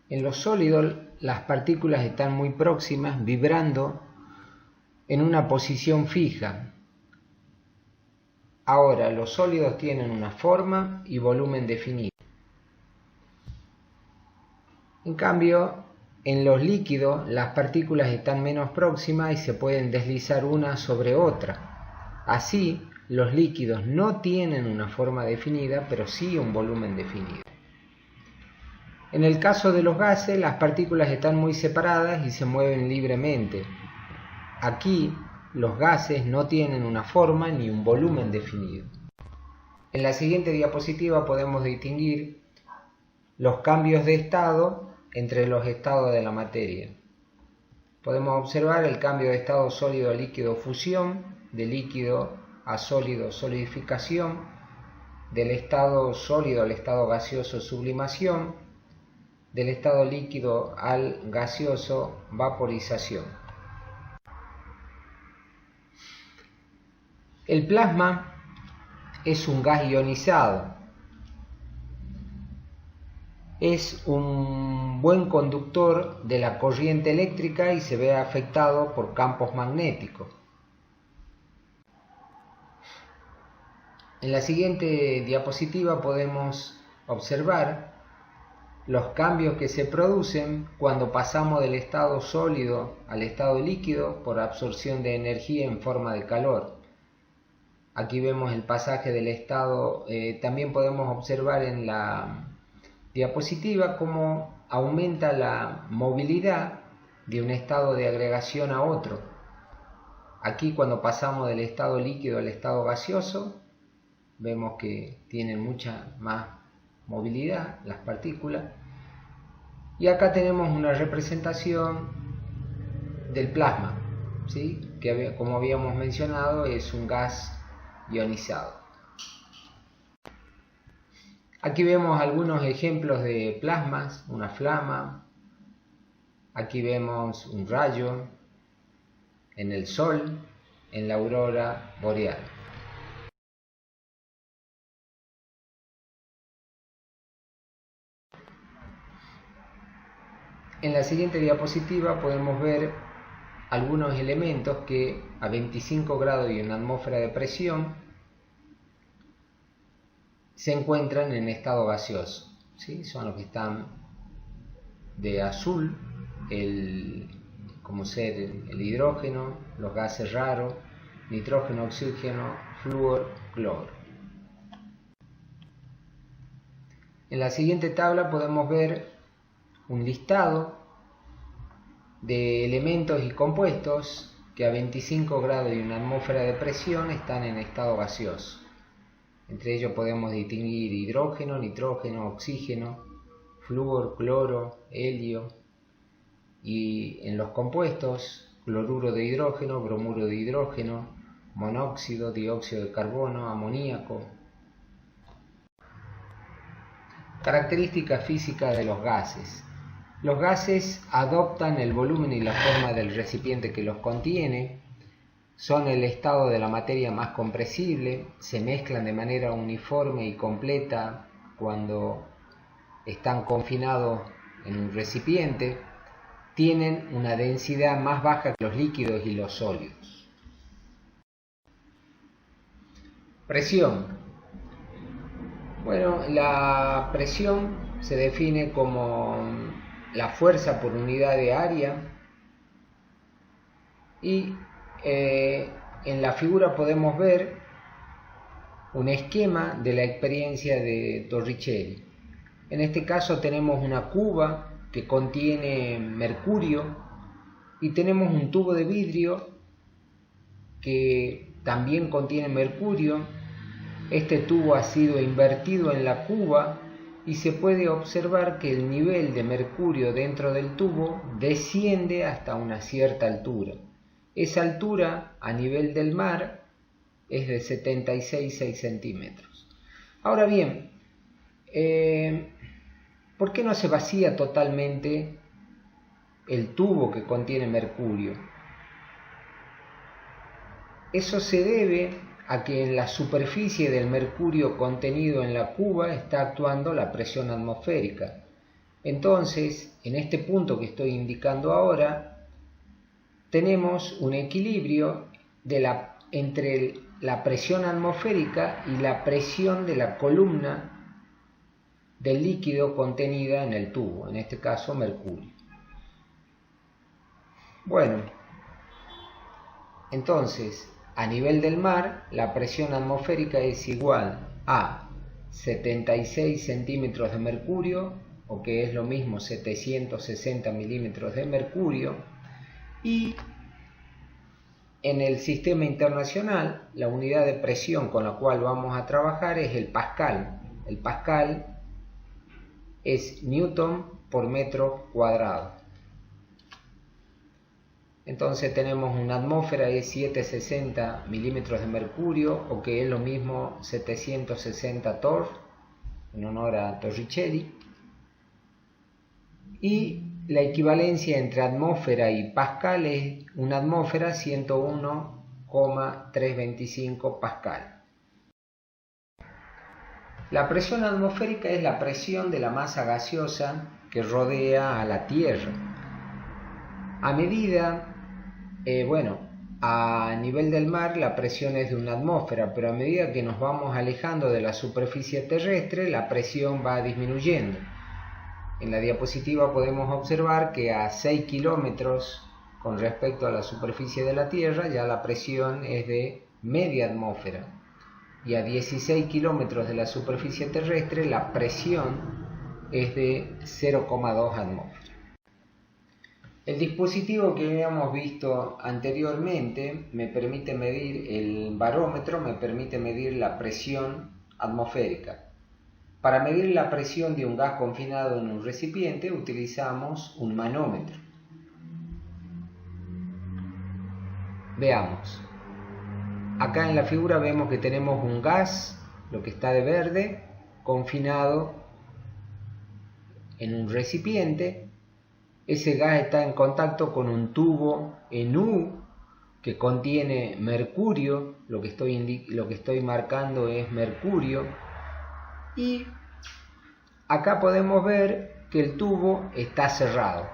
En los sólidos las partículas están muy próximas, vibrando en una posición fija. Ahora, los sólidos tienen una forma y volumen definido. En cambio, en los líquidos las partículas están menos próximas y se pueden deslizar una sobre otra. Así, los líquidos no tienen una forma definida, pero sí un volumen definido. En el caso de los gases, las partículas están muy separadas y se mueven libremente. Aquí, los gases no tienen una forma ni un volumen definido. En la siguiente diapositiva podemos distinguir los cambios de estado entre los estados de la materia. Podemos observar el cambio de estado sólido a líquido fusión, de líquido a sólido solidificación, del estado sólido al estado gaseoso sublimación, del estado líquido al gaseoso vaporización. El plasma es un gas ionizado. Es un buen conductor de la corriente eléctrica y se ve afectado por campos magnéticos. En la siguiente diapositiva podemos observar los cambios que se producen cuando pasamos del estado sólido al estado líquido por absorción de energía en forma de calor. Aquí vemos el pasaje del estado, también podemos observar en la diapositiva cómo aumenta la movilidad de un estado de agregación a otro. Aquí cuando pasamos del estado líquido al estado gaseoso, vemos que tienen mucha más movilidad las partículas. Y acá tenemos una representación del plasma, ¿sí? Que como habíamos mencionado es un gas ionizado. Aquí vemos algunos ejemplos de plasmas, una flama. Aquí vemos un rayo en el sol, en la aurora boreal. En la siguiente diapositiva podemos ver algunos elementos que a 25 grados y una atmósfera de presión se encuentran en estado gaseoso, ¿sí? Son los que están de azul, como ser el hidrógeno, los gases raros, nitrógeno, oxígeno, flúor, cloro. En la siguiente tabla podemos ver un listado de elementos y compuestos que a 25 grados y una atmósfera de presión están en estado gaseoso. Entre ellos podemos distinguir hidrógeno, nitrógeno, oxígeno, flúor, cloro, helio, y en los compuestos cloruro de hidrógeno, bromuro de hidrógeno, monóxido, dióxido de carbono, amoníaco. Características físicas de los gases. Los gases adoptan el volumen y la forma del recipiente que los contiene, son el estado de la materia más compresible, se mezclan de manera uniforme y completa cuando están confinados en un recipiente, tienen una densidad más baja que los líquidos y los sólidos. Presión. Bueno, la presión se define como la fuerza por unidad de área y en la figura podemos ver un esquema de la experiencia de Torricelli. En este caso tenemos una cuba que contiene mercurio y tenemos un tubo de vidrio que también contiene mercurio. Este tubo ha sido invertido en la cuba y se puede observar que el nivel de mercurio dentro del tubo desciende hasta una cierta altura. Esa altura a nivel del mar es de 76,6 centímetros. Ahora bien, ¿por qué no se vacía totalmente el tubo que contiene mercurio? Eso se debe a que en la superficie del mercurio contenido en la cuba está actuando la presión atmosférica. Entonces, en este punto que estoy indicando ahora, tenemos un equilibrio entre la presión atmosférica y la presión de la columna del líquido contenida en el tubo, en este caso mercurio. Bueno, entonces, a nivel del mar, la presión atmosférica es igual a 76 centímetros de mercurio, o que es lo mismo 760 milímetros de mercurio, y en el sistema internacional la unidad de presión con la cual vamos a trabajar es el pascal. El pascal es newton por metro cuadrado. Entonces tenemos una atmósfera de 760 milímetros de mercurio, o que es lo mismo 760 torr, en honor a Torricelli. Y la equivalencia entre atmósfera y pascal es una atmósfera 101,325 pascal. La presión atmosférica es la presión de la masa gaseosa que rodea a la Tierra. A medida, a nivel del mar la presión es de una atmósfera, pero a medida que nos vamos alejando de la superficie terrestre, la presión va disminuyendo. En la diapositiva podemos observar que a 6 kilómetros con respecto a la superficie de la Tierra ya la presión es de media atmósfera, y a 16 kilómetros de la superficie terrestre la presión es de 0,2 atmósferas. El dispositivo que habíamos visto anteriormente me permite medir, el barómetro me permite medir la presión atmosférica. Para medir la presión de un gas confinado en un recipiente utilizamos un manómetro. Veamos. Acá en la figura vemos que tenemos un gas, lo que está de verde, confinado en un recipiente. Ese gas está en contacto con un tubo en U que contiene mercurio, lo que estoy marcando es mercurio, y acá podemos ver que el tubo está cerrado.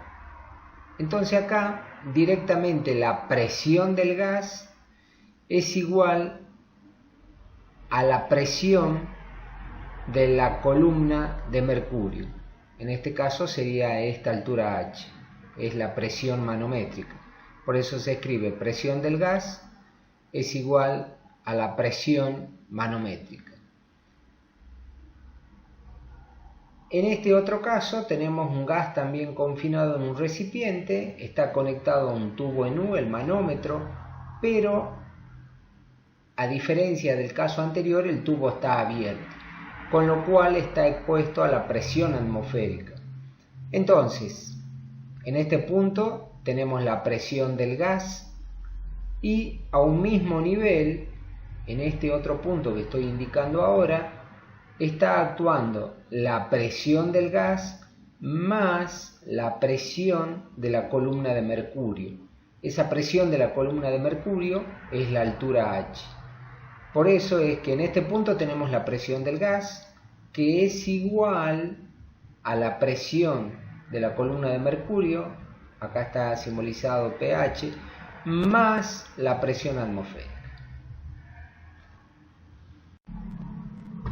Entonces acá directamente la presión del gas es igual a la presión de la columna de mercurio. En este caso sería esta altura H, es la presión manométrica. Por eso se escribe presión del gas es igual a la presión manométrica. En este otro caso tenemos un gas también confinado en un recipiente, está conectado a un tubo en U, el manómetro, pero a diferencia del caso anterior el tubo está abierto, con lo cual está expuesto a la presión atmosférica. Entonces, en este punto tenemos la presión del gas y a un mismo nivel, en este otro punto que estoy indicando ahora, está actuando la presión del gas más la presión de la columna de mercurio. Esa presión de la columna de mercurio es la altura H. Por eso es que en este punto tenemos la presión del gas, que es igual a la presión de la columna de mercurio, acá está simbolizado pH, más la presión atmosférica.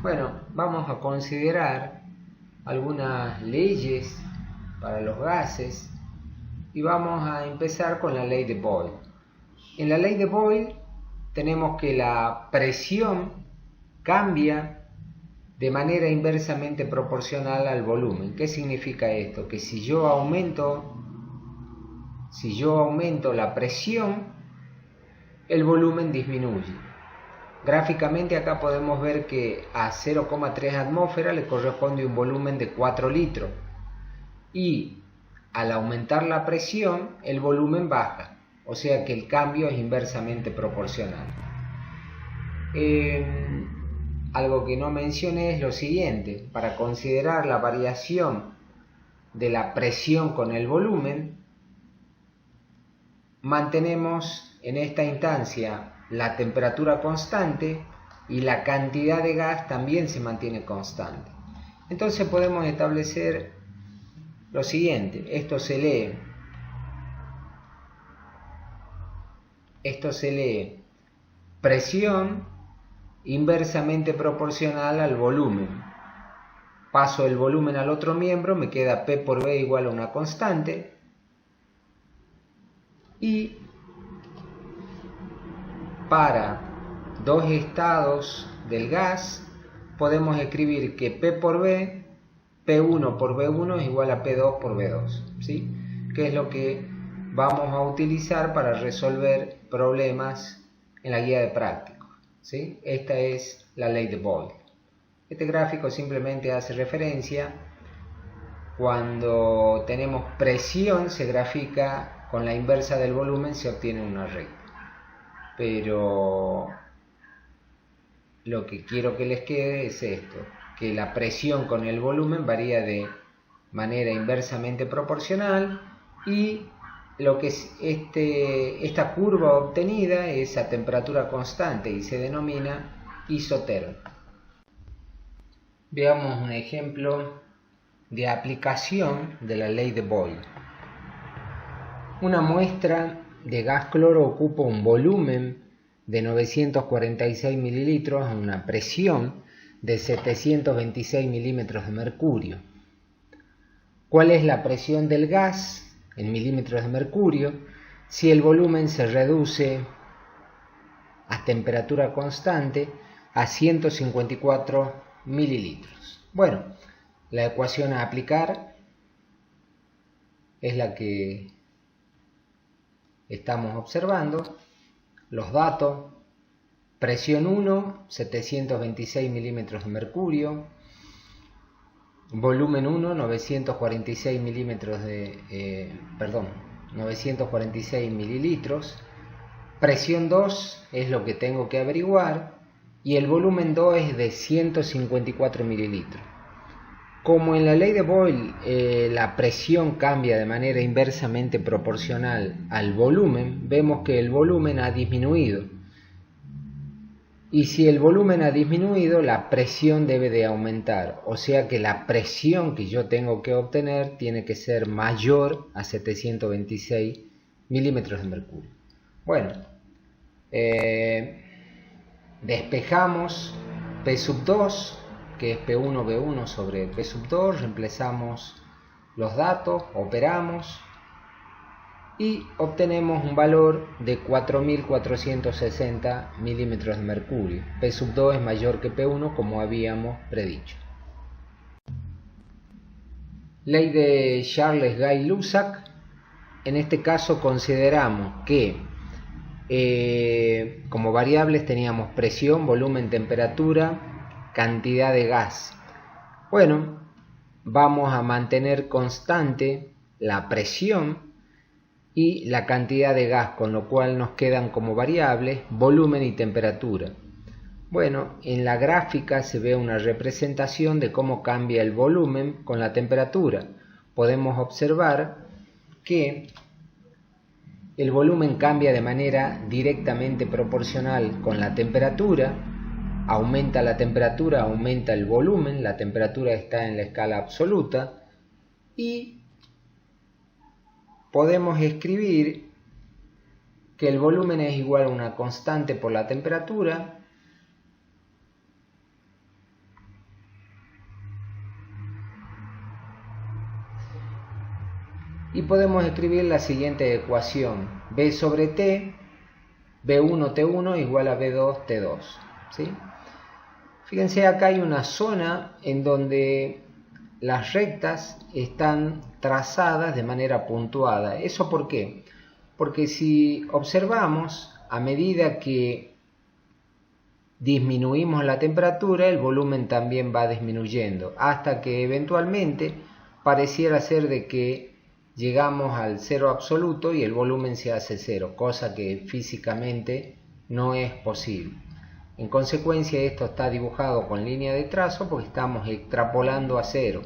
Bueno, vamos a considerar algunas leyes para los gases y vamos a empezar con la ley de Boyle. En la ley de Boyle tenemos que la presión cambia de manera inversamente proporcional al volumen. ¿Qué significa esto? Que si yo aumento la presión, el volumen disminuye. Gráficamente acá podemos ver que a 0,3 atmósferas le corresponde un volumen de 4 litros y al aumentar la presión el volumen baja, o sea que el cambio es inversamente proporcional. Algo que no mencioné es lo siguiente: para considerar la variación de la presión con el volumen, mantenemos en esta instancia la temperatura constante y la cantidad de gas también se mantiene constante. Entonces podemos establecer lo siguiente, esto se lee presión inversamente proporcional al volumen. Paso el volumen al otro miembro, me queda P por V igual a una constante. Y para dos estados del gas podemos escribir que P por V, P1 por V1 es igual a P2 por V2, ¿sí? Que es lo que vamos a utilizar para resolver problemas en la guía de prácticos, ¿sí? Esta es la ley de Boyle. Este gráfico simplemente hace referencia cuando tenemos presión, se grafica con la inversa del volumen, se obtiene una recta. Pero lo que quiero que les quede es esto, que la presión con el volumen varía de manera inversamente proporcional y lo que es esta curva obtenida es a temperatura constante y se denomina isotérmica. Veamos un ejemplo de aplicación de la ley de Boyle. Una muestra de gas cloro ocupa un volumen de 946 mililitros a una presión de 726 milímetros de mercurio. ¿Cuál es la presión del gas en milímetros de mercurio si el volumen se reduce a temperatura constante a 154 mililitros? Bueno, la ecuación a aplicar es la que estamos observando. Los datos: presión 1, 726 milímetros de mercurio, volumen 1, 946 mililitros, presión 2 es lo que tengo que averiguar y el volumen 2 es de 154 mililitros. Como en la ley de Boyle la presión cambia de manera inversamente proporcional al volumen, vemos que el volumen ha disminuido. Y si el volumen ha disminuido, la presión debe de aumentar. O sea que la presión que yo tengo que obtener tiene que ser mayor a 726 milímetros de mercurio. Bueno, despejamos P sub 2, que es P1 V1 sobre P sub 2, reemplazamos los datos, operamos y obtenemos un valor de 4460 milímetros de mercurio. P sub 2 es mayor que P1 como habíamos predicho. Ley de Charles-Gay-Lussac. En este caso consideramos que como variables teníamos presión, volumen, temperatura, cantidad de gas. Bueno, vamos a mantener constante la presión y la cantidad de gas, con lo cual nos quedan como variables volumen y temperatura. Bueno, en la gráfica se ve una representación de cómo cambia el volumen con la temperatura. Podemos observar que el volumen cambia de manera directamente proporcional con la temperatura. Aumenta la temperatura, aumenta el volumen, la temperatura está en la escala absoluta y podemos escribir que el volumen es igual a una constante por la temperatura y podemos escribir la siguiente ecuación: B sobre T, B1 T1 igual a B2 T2, ¿sí? Fíjense, acá hay una zona en donde las rectas están trazadas de manera puntuada. ¿Eso por qué? Porque si observamos, a medida que disminuimos la temperatura, el volumen también va disminuyendo, hasta que eventualmente pareciera ser de que llegamos al cero absoluto y el volumen se hace cero, cosa que físicamente no es posible. En consecuencia, esto está dibujado con línea de trazo porque estamos extrapolando a cero.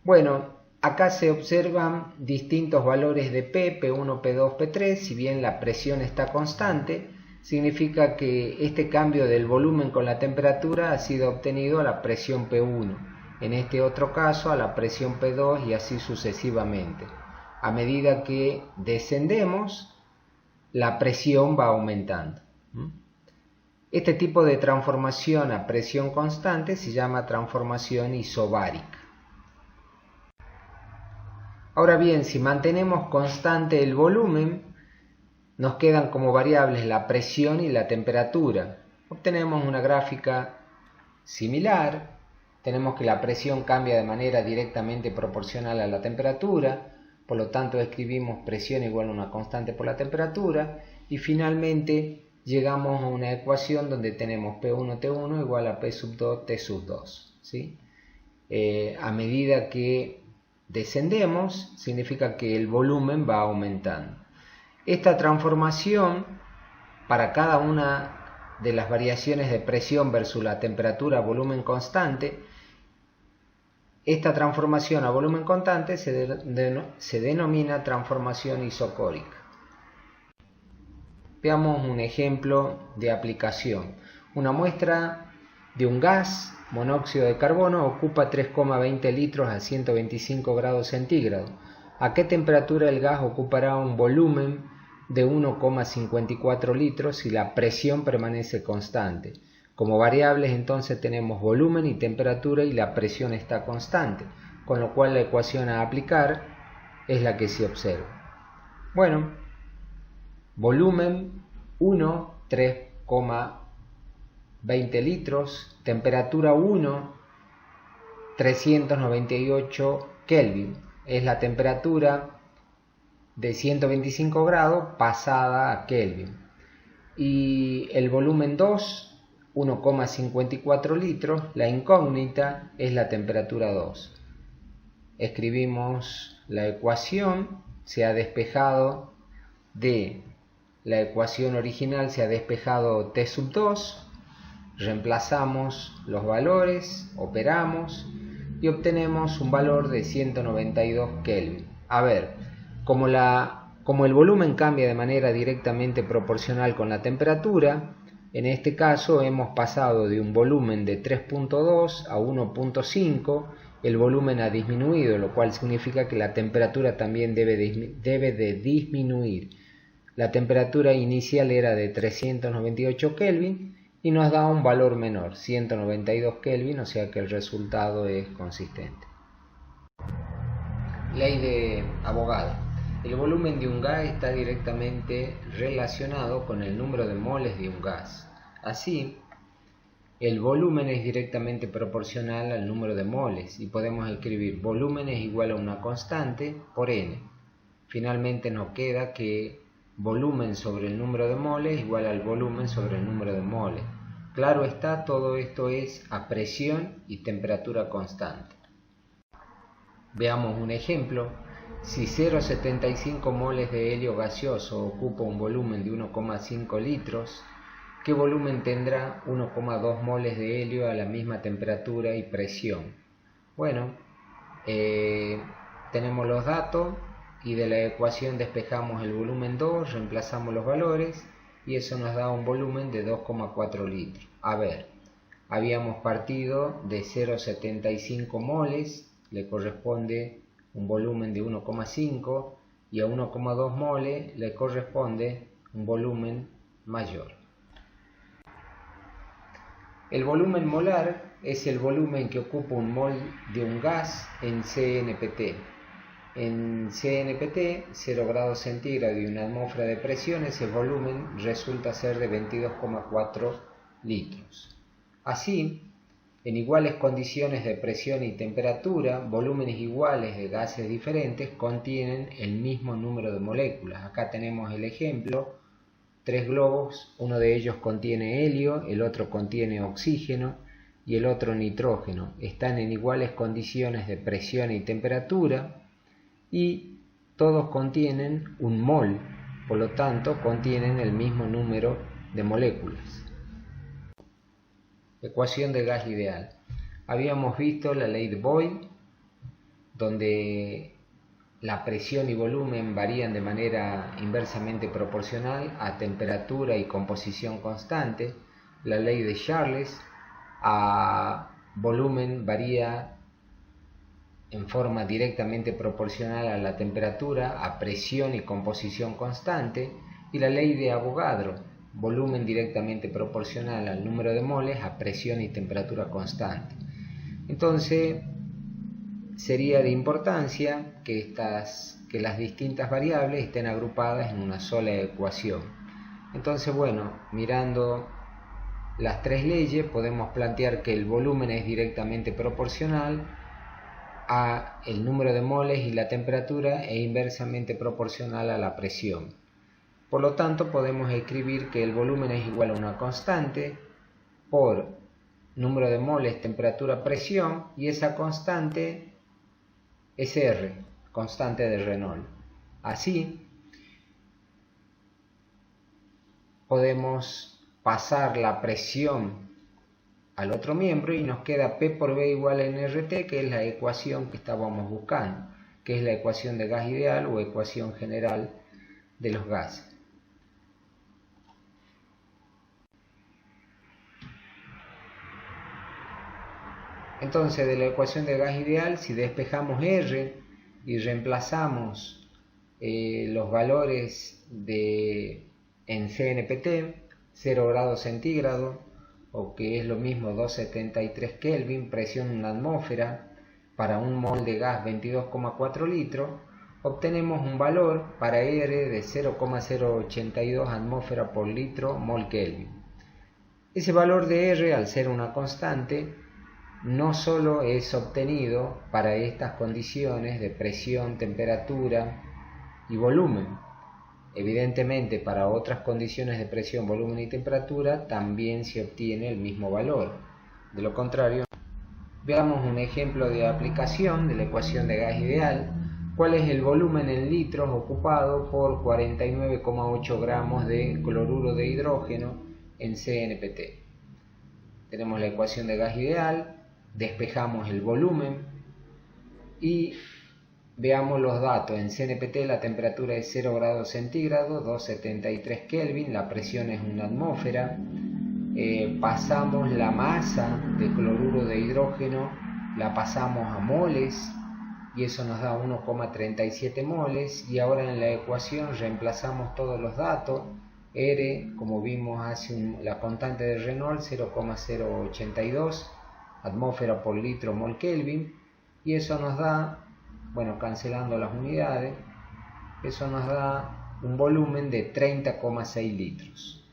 Bueno, acá se observan distintos valores de P, P1, P2, P3. Si bien la presión está constante, significa que este cambio del volumen con la temperatura ha sido obtenido a la presión P1. en este otro caso a la presión P2 y así sucesivamente. A medida que descendemos, la presión va aumentando. Este tipo de transformación a presión constante se llama transformación isobárica. Ahora bien, si mantenemos constante el volumen, nos quedan como variables la presión y la temperatura. Obtenemos una gráfica similar. Tenemos que la presión cambia de manera directamente proporcional a la temperatura, por lo tanto escribimos presión igual a una constante por la temperatura, y finalmente llegamos a una ecuación donde tenemos P1T1 igual a P sub 2 T sub 2. ¿Sí? A medida que descendemos, significa que el volumen va aumentando. Esta transformación para cada una de las variaciones de presión versus la temperatura a volumen constante, esta transformación a volumen constante se denomina transformación isocórica. Veamos un ejemplo de aplicación. Una muestra de un gas, monóxido de carbono, ocupa 3,20 litros a 125 grados centígrados. ¿A qué temperatura el gas ocupará un volumen de 1,54 litros si la presión permanece constante? Como variables entonces tenemos volumen y temperatura y la presión está constante, con lo cual la ecuación a aplicar es la que se observa. Bueno, volumen 1, 3,20 litros, temperatura 1, 398 Kelvin. Es la temperatura de 125 grados pasada a Kelvin. Y el volumen 2, 1,54 litros, la incógnita es la temperatura 2. Escribimos la ecuación, se ha despejado de la ecuación original, se ha despejado T sub 2, reemplazamos los valores, operamos y obtenemos un valor de 192 Kelvin. A ver, como el volumen cambia de manera directamente proporcional con la temperatura, en este caso hemos pasado de un volumen de 3,2 a 1,5, el volumen ha disminuido, lo cual significa que la temperatura también debe de disminuir. La temperatura inicial era de 398 Kelvin y nos da un valor menor, 192 Kelvin, o sea que el resultado es consistente. Ley de Avogadro. El volumen de un gas está directamente relacionado con el número de moles de un gas. Así, el volumen es directamente proporcional al número de moles y podemos escribir volumen es igual a una constante por n. Finalmente nos queda que volumen sobre el número de moles es igual al volumen sobre el número de moles. Claro está, todo esto es a presión y temperatura constante. Veamos un ejemplo. Si 0,75 moles de helio gaseoso ocupa un volumen de 1,5 litros, ¿qué volumen tendrá 1,2 moles de helio a la misma temperatura y presión? Bueno, tenemos los datos y de la ecuación despejamos el volumen 2, reemplazamos los valores y eso nos da un volumen de 2,4 litros. A ver, habíamos partido de 0,75 moles, le corresponde un volumen de 1,5 y a 1,2 moles le corresponde un volumen mayor. El volumen molar es el volumen que ocupa un mol de un gas en CNPT. En CNPT, 0 grados centígrados y una atmósfera de presión, ese volumen resulta ser de 22,4 litros. Así, en iguales condiciones de presión y temperatura, volúmenes iguales de gases diferentes contienen el mismo número de moléculas. Acá tenemos el ejemplo, 3 globos, uno de ellos contiene helio, el otro contiene oxígeno y el otro nitrógeno. Están en iguales condiciones de presión y temperatura y todos contienen un mol, por lo tanto contienen el mismo número de moléculas. Ecuación de gas ideal. Habíamos visto la ley de Boyle, donde la presión y volumen varían de manera inversamente proporcional a temperatura y composición constante. La ley de Charles, a volumen varía en forma directamente proporcional a la temperatura, a presión y composición constante, y la ley de Avogadro, volumen directamente proporcional al número de moles a presión y temperatura constante. Entonces, sería de importancia que las distintas variables estén agrupadas en una sola ecuación. Entonces, bueno, mirando las tres leyes podemos plantear que el volumen es directamente proporcional a el número de moles y la temperatura e inversamente proporcional a la presión. Por lo tanto, podemos escribir que el volumen es igual a una constante por número de moles, temperatura, presión, y esa constante es R, constante de Reynolds. Así, podemos pasar la presión al otro miembro y nos queda P por B igual a nRT, que es la ecuación que estábamos buscando, que es la ecuación de gas ideal o ecuación general de los gases. Entonces, de la ecuación de gas ideal, si despejamos R y reemplazamos los valores en CNPT, 0 grados centígrados, o que es lo mismo 273 Kelvin, presión en la atmósfera, para un mol de gas 22,4 litros, obtenemos un valor para R de 0,082 atmósfera por litro mol Kelvin. Ese valor de R, al ser una constante, no solo es obtenido para estas condiciones de presión, temperatura y volumen. Evidentemente, para otras condiciones de presión, volumen y temperatura también se obtiene el mismo valor. De lo contrario, veamos un ejemplo de aplicación de la ecuación de gas ideal. ¿Cuál es el volumen en litros ocupado por 49,8 gramos de cloruro de hidrógeno en CNPT? Tenemos la ecuación de gas ideal, despejamos el volumen y veamos los datos. En CNPT la temperatura es 0 grados centígrados, 273 Kelvin, la presión es una atmósfera. Pasamos la masa de cloruro de hidrógeno, la pasamos a moles y eso nos da 1,37 moles, y ahora en la ecuación reemplazamos todos los datos. R, como vimos la constante de Reynolds, 0,082 atmósfera por litro mol Kelvin, y eso nos da, bueno, cancelando las unidades, eso nos da un volumen de 30,6 litros.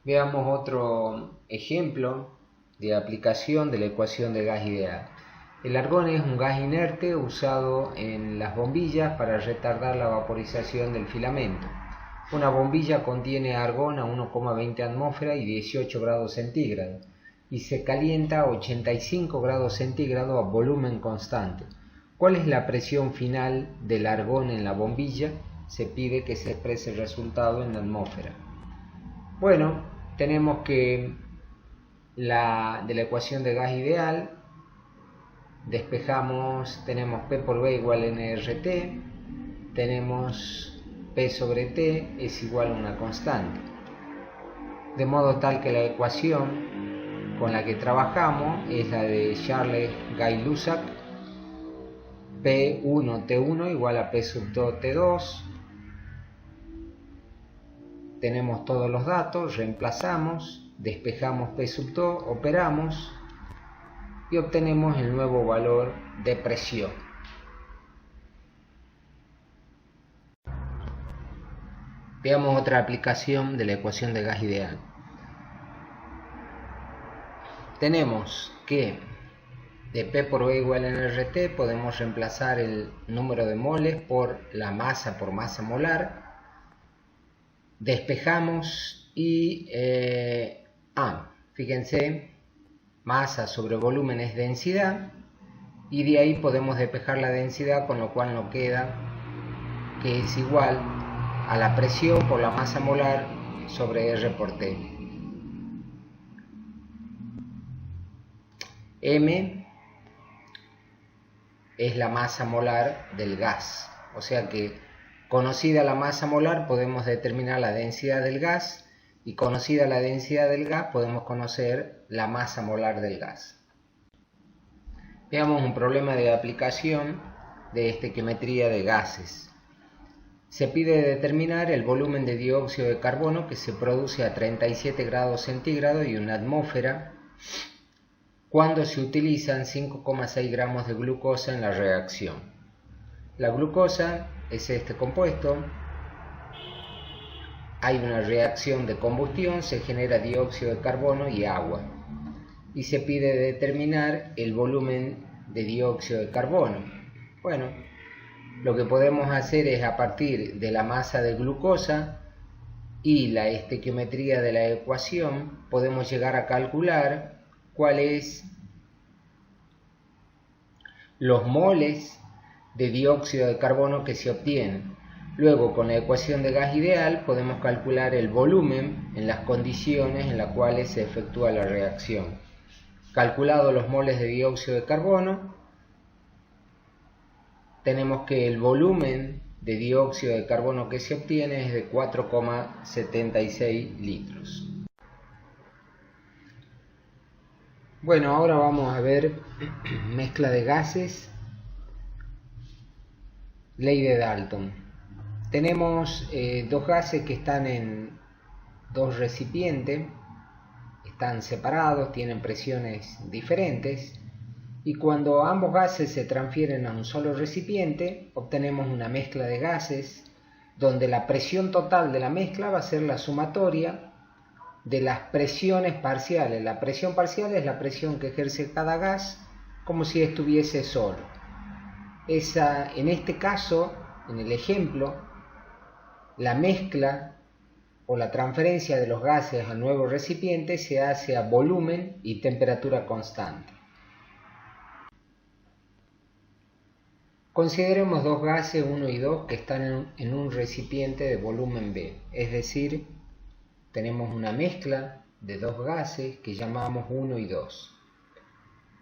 Veamos otro ejemplo de aplicación de la ecuación de gas ideal. El argón es un gas inerte usado en las bombillas para retardar la vaporización del filamento. Una bombilla contiene argón a 1,20 atmósfera y 18 grados centígrados y se calienta a 85 grados centígrados a volumen constante. ¿Cuál es la presión final del argón en la bombilla? Se pide que se exprese el resultado en la atmósfera. Bueno, tenemos que de la ecuación de gas ideal despejamos, tenemos P por B igual a nRT, tenemos P sobre T es igual a una constante, de modo tal que la ecuación con la que trabajamos es la de Charles-Gay-Lussac, P1T1 igual a P sub 2 T2. Tenemos todos los datos, reemplazamos, despejamos P sub 2, operamos y obtenemos el nuevo valor de presión. Veamos otra aplicación de la ecuación de gas ideal. Tenemos que de P por B igual a nRT podemos reemplazar el número de moles por la masa por masa molar. Despejamos y fíjense, masa sobre volumen es densidad, y de ahí podemos despejar la densidad, con lo cual nos queda que es igual a la presión por la masa molar sobre R por T. M es la masa molar del gas, o sea que conocida la masa molar podemos determinar la densidad del gas, y conocida la densidad del gas podemos conocer la masa molar del gas. Veamos un problema de aplicación de estequiometría de gases. Se pide determinar el volumen de dióxido de carbono que se produce a 37 grados centígrados y una atmósfera cuando se utilizan 5,6 gramos de glucosa en la reacción. La glucosa es este compuesto. Hay una reacción de combustión, se genera dióxido de carbono y agua. Y se pide determinar el volumen de dióxido de carbono. Bueno, lo que podemos hacer es, a partir de la masa de glucosa y la estequiometría de la ecuación, podemos llegar a calcular cuáles los moles de dióxido de carbono que se obtienen. Luego, con la ecuación de gas ideal, podemos calcular el volumen en las condiciones en las cuales se efectúa la reacción. Calculados los moles de dióxido de carbono, tenemos que el volumen de dióxido de carbono que se obtiene es de 4,76 litros. Bueno, ahora vamos a ver mezcla de gases, ley de Dalton. Tenemos dos gases que están en dos recipientes, están separados, tienen presiones diferentes, y cuando ambos gases se transfieren a un solo recipiente, obtenemos una mezcla de gases donde la presión total de la mezcla va a ser la sumatoria de las presiones parciales. La presión parcial es la presión que ejerce cada gas como si estuviese solo. En este caso, en el ejemplo, la mezcla o la transferencia de los gases al nuevo recipiente se hace a volumen y temperatura constante. Consideremos dos gases 1 y 2 que están en un recipiente de volumen B, es decir, tenemos una mezcla de dos gases que llamamos 1 y 2.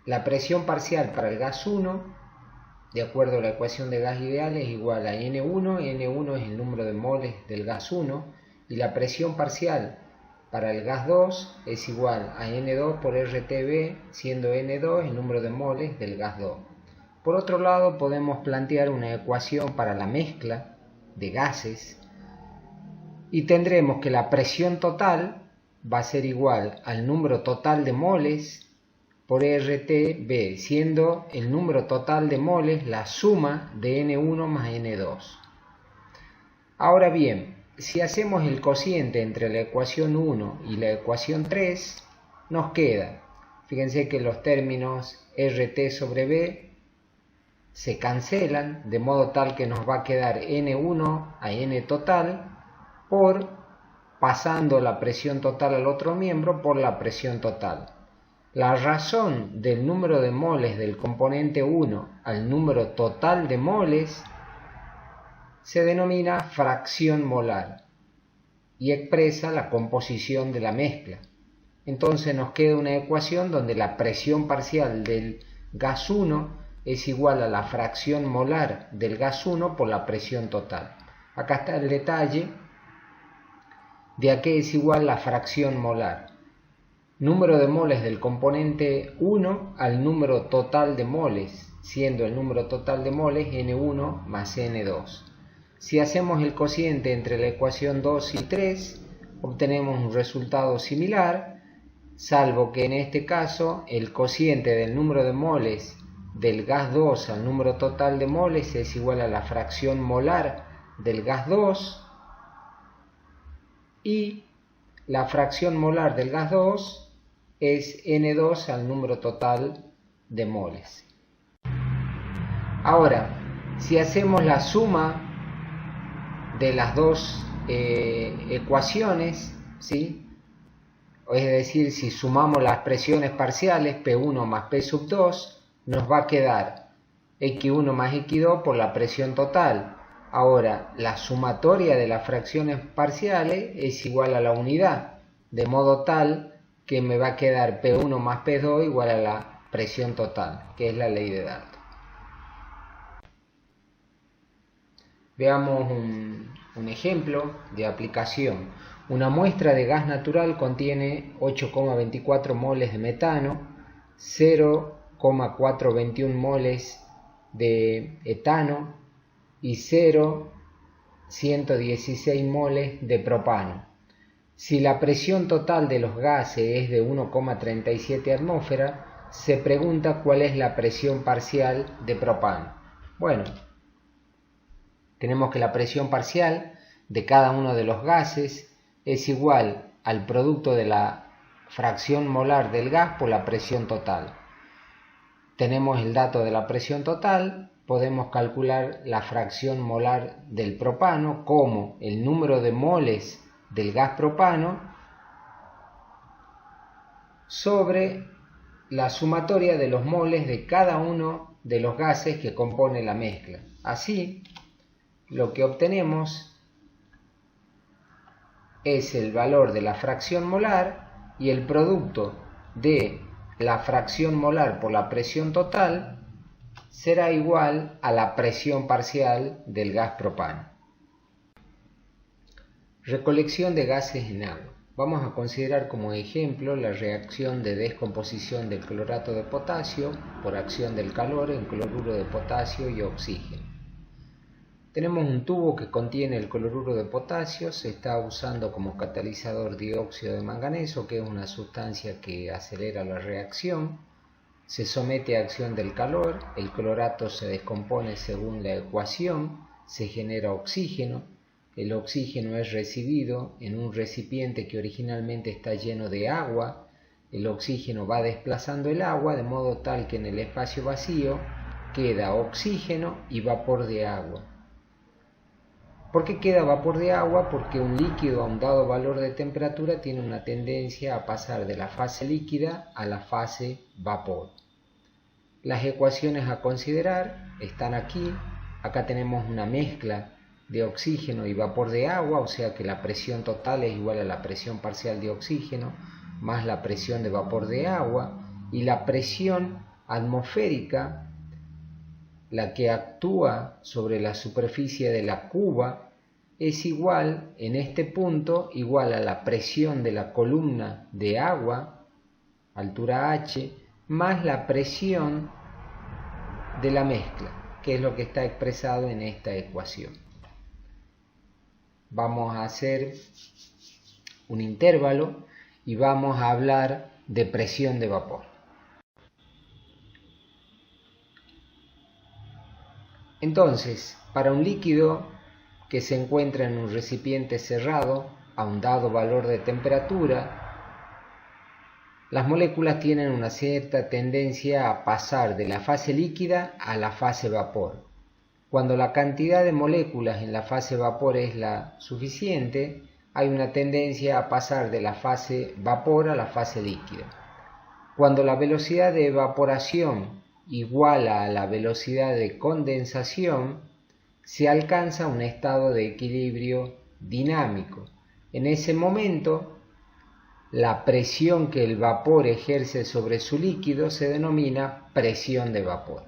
La presión parcial para el gas 1, de acuerdo a la ecuación de gas ideal, es igual a N1. N1 es el número de moles del gas 1, y la presión parcial para el gas 2 es igual a N2 por RTB, siendo N2 el número de moles del gas 2. Por otro lado, podemos plantear una ecuación para la mezcla de gases y tendremos que la presión total va a ser igual al número total de moles por RTB, siendo el número total de moles la suma de N1 más N2. Ahora bien, si hacemos el cociente entre la ecuación 1 y la ecuación 3, nos queda, fíjense que los términos RT sobre B se cancelan, de modo tal que nos va a quedar N1 a N total por pasando la presión total al otro miembro por la presión total. La razón del número de moles del componente 1 al número total de moles se denomina fracción molar y expresa la composición de la mezcla. Entonces nos queda una ecuación donde la presión parcial del gas 1 es igual a la fracción molar del gas 1 por la presión total. Acá está el detalle de a qué es igual la fracción molar. Número de moles del componente 1 al número total de moles, siendo el número total de moles N1 más N2. Si hacemos el cociente entre la ecuación 2 y 3, obtenemos un resultado similar, salvo que en este caso el cociente del número de moles del gas 2 al número total de moles es igual a la fracción molar del gas 2, y la fracción molar del gas 2 es N2 al número total de moles. Ahora, si hacemos la suma de las dos ecuaciones, ¿sí? Es decir, si sumamos las presiones parciales P1 más P sub 2, nos va a quedar X1 más X2 por la presión total. Ahora, la sumatoria de las fracciones parciales es igual a la unidad, de modo tal que me va a quedar P1 más P2 igual a la presión total, que es la ley de Dalton. Veamos un ejemplo de aplicación. Una muestra de gas natural contiene 8,24 moles de metano, 0 0,421 moles de etano y 0,116 moles de propano. Si la presión total de los gases es de 1,37 atmósferas, se pregunta cuál es la presión parcial de propano. Bueno, tenemos que la presión parcial de cada uno de los gases es igual al producto de la fracción molar del gas por la presión total. Tenemos el dato de la presión total, podemos calcular la fracción molar del propano como el número de moles del gas propano sobre la sumatoria de los moles de cada uno de los gases que compone la mezcla. Así, lo que obtenemos es el valor de la fracción molar y el producto de la fracción molar por la presión total será igual a la presión parcial del gas propano. Recolección de gases en agua. Vamos a considerar como ejemplo la reacción de descomposición del clorato de potasio por acción del calor en cloruro de potasio y oxígeno. Tenemos un tubo que contiene el cloruro de potasio, se está usando como catalizador dióxido de manganeso, que es una sustancia que acelera la reacción. Se somete a acción del calor, el clorato se descompone según la ecuación, se genera oxígeno. El oxígeno es recibido en un recipiente que originalmente está lleno de agua. El oxígeno va desplazando el agua de modo tal que en el espacio vacío queda oxígeno y vapor de agua. ¿Por qué queda vapor de agua? Porque un líquido a un dado valor de temperatura tiene una tendencia a pasar de la fase líquida a la fase vapor. Las ecuaciones a considerar están aquí. Acá tenemos una mezcla de oxígeno y vapor de agua, o sea que la presión total es igual a la presión parcial de oxígeno más la presión de vapor de agua, y la presión atmosférica, la que actúa sobre la superficie de la cuba, es igual, en este punto, igual a la presión de la columna de agua, altura H, más la presión de la mezcla, que es lo que está expresado en esta ecuación. Vamos a hacer un intervalo y vamos a hablar de presión de vapor. Entonces, para un líquido que se encuentra en un recipiente cerrado a un dado valor de temperatura, las moléculas tienen una cierta tendencia a pasar de la fase líquida a la fase vapor. Cuando la cantidad de moléculas en la fase vapor es la suficiente, hay una tendencia a pasar de la fase vapor a la fase líquida. Cuando la velocidad de evaporación iguala a la velocidad de condensación, se alcanza un estado de equilibrio dinámico. En ese momento, la presión que el vapor ejerce sobre su líquido se denomina presión de vapor.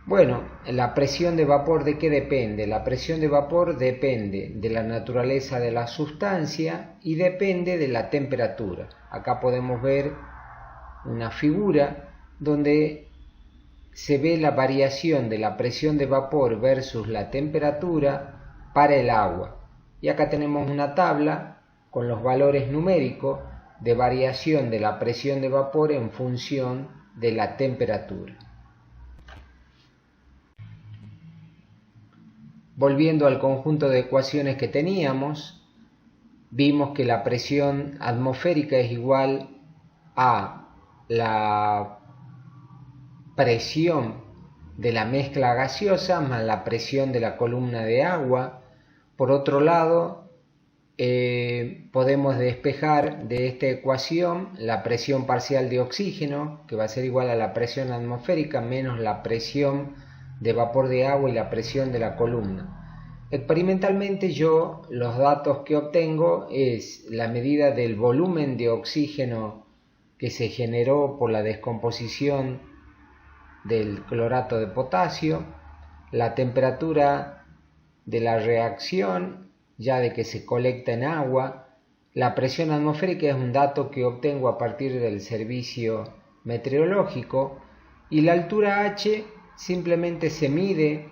Bueno, la presión de vapor, ¿de qué depende? La presión de vapor depende de la naturaleza de la sustancia y depende de la temperatura. Acá podemos ver una figura donde se ve la variación de la presión de vapor versus la temperatura para el agua. Y acá tenemos una tabla con los valores numéricos de variación de la presión de vapor en función de la temperatura. Volviendo al conjunto de ecuaciones que teníamos, vimos que la presión atmosférica es igual a la presión de la mezcla gaseosa más la presión de la columna de agua. Por otro lado, podemos despejar de esta ecuación la presión parcial de oxígeno, que va a ser igual a la presión atmosférica menos la presión de vapor de agua y la presión de la columna. Experimentalmente los datos que obtengo es la medida del volumen de oxígeno que se generó por la descomposición del clorato de potasio, la temperatura de la reacción ya de que se colecta en agua. La presión atmosférica es un dato que obtengo a partir del servicio meteorológico, y la altura H simplemente se mide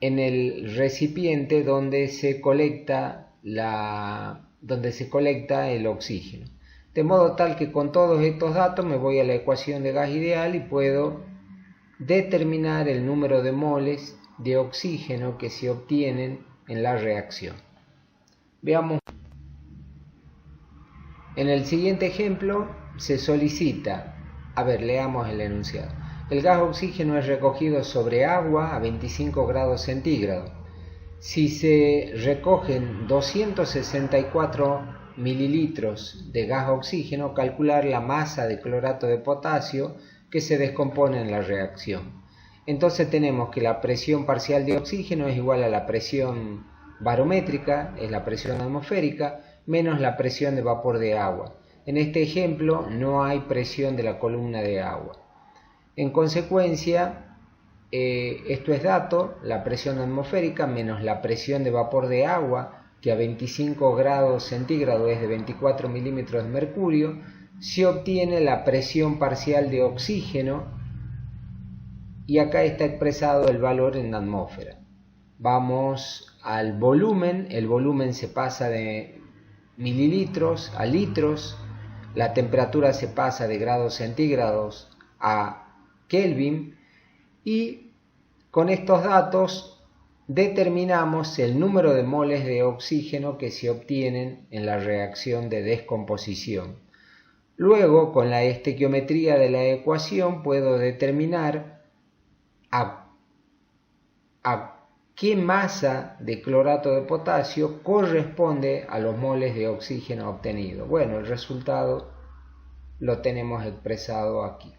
en el recipiente donde se colecta el oxígeno. De modo tal que con todos estos datos me voy a la ecuación de gas ideal y puedo determinar el número de moles de oxígeno que se obtienen en la reacción. Veamos. En el siguiente ejemplo se solicita, leamos el enunciado. El gas oxígeno es recogido sobre agua a 25 grados centígrados. Si se recogen 264 mililitros de gas oxígeno, calcular la masa de clorato de potasio que se descompone en la reacción. Entonces tenemos que la presión parcial de oxígeno es igual a la presión barométrica, es la presión atmosférica, menos la presión de vapor de agua. En este ejemplo no hay presión de la columna de agua. En consecuencia, esto es dato, la presión atmosférica menos la presión de vapor de agua, que a 25 grados centígrados es de 24 milímetros de mercurio, se obtiene la presión parcial de oxígeno, y acá está expresado el valor en atmósfera. Vamos al volumen, el volumen se pasa de mililitros a litros, la temperatura se pasa de grados centígrados a Kelvin, y con estos datos determinamos el número de moles de oxígeno que se obtienen en la reacción de descomposición. Luego, con la estequiometría de la ecuación, puedo determinar a qué masa de clorato de potasio corresponde a los moles de oxígeno obtenidos. Bueno, el resultado lo tenemos expresado aquí.